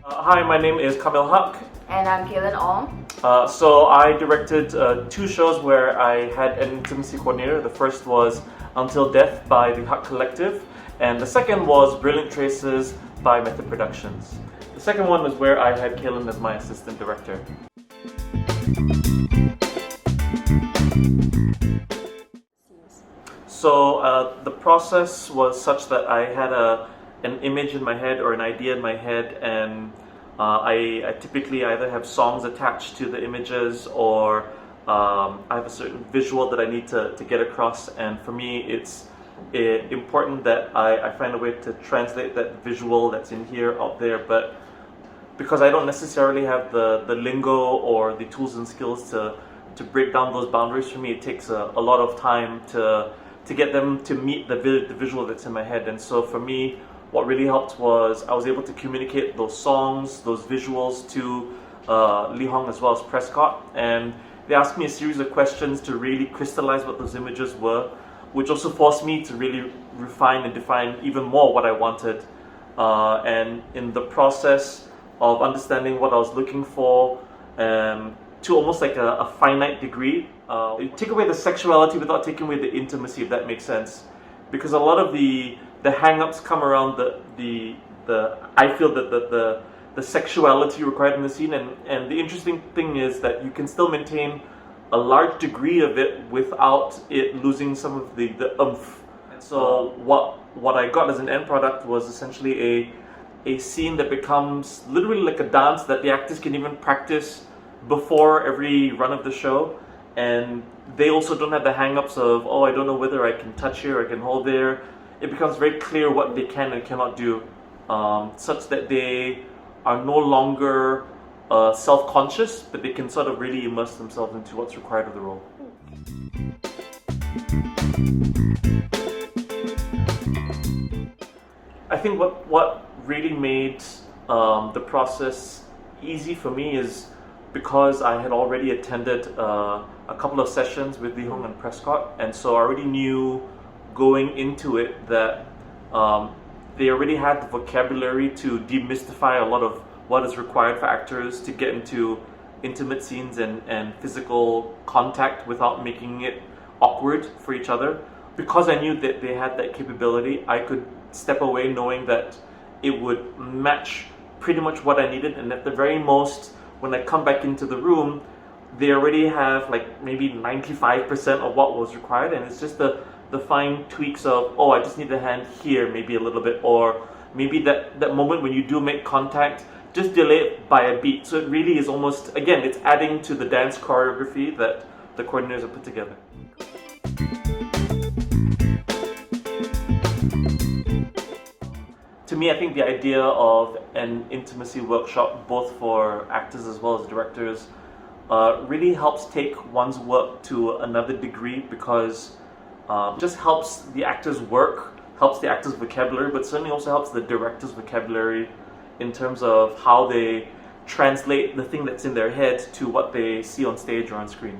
Hi, my name is Kamil Haque. And I'm Kaylin Ong. So I directed two shows where I had an intimacy coordinator. The first was Until Death by the Haque Collective, and the second was Brilliant Traces by Method Productions. The second one was where I had Kaylin as my assistant director. So the process was such that I had an image in my head or an idea in my head, and I typically either have songs attached to the images or I have a certain visual that I need to get across, and for me it's important that I find a way to translate that visual that's in here out there, but because I don't necessarily have the lingo or the tools and skills to break down those boundaries, for me it takes a lot of time to get them to meet the visual that's in my head. And so for me, what really helped was I was able to communicate those songs, those visuals to Lee Hong as well as Prescott, and they asked me a series of questions to really crystallize what those images were, which also forced me to really refine and define even more what I wanted. And in the process of understanding what I was looking for, to almost like a finite degree, you take away the sexuality without taking away the intimacy, if that makes sense. Because a lot of the hang-ups come around the I feel that the sexuality required in the scene, and the interesting thing is that you can still maintain a large degree of it without it losing some of the oomph. And so what I got as an end product was essentially a scene that becomes literally like a dance that the actors can even practice before every run of the show, and they also don't have the hang-ups of, oh, I don't know whether I can touch here or I can hold there. It becomes very clear what they can and cannot do, such that they are no longer self-conscious, but they can sort of really immerse themselves into what's required of the role. I think what really made the process easy for me is because I had already attended a couple of sessions with Lee Hong and Prescott, and so I already knew going into it that they already had the vocabulary to demystify a lot of what is required for actors to get into intimate scenes and physical contact without making it awkward for each other. Because I knew that they had that capability, I could step away knowing that it would match pretty much what I needed, and at the very most, when I come back into the room, they already have like maybe 95% of what was required, and it's just the fine tweaks of, oh, I just need the hand here maybe a little bit, or maybe that moment when you do make contact, just delay it by a beat. So it really is almost, again, it's adding to the dance choreography that the coordinators have put together. To me, I think the idea of an intimacy workshop, both for actors as well as directors, really helps take one's work to another degree, because it just helps the actors' work, helps the actors' vocabulary, but certainly also helps the director's vocabulary in terms of how they translate the thing that's in their head to what they see on stage or on screen.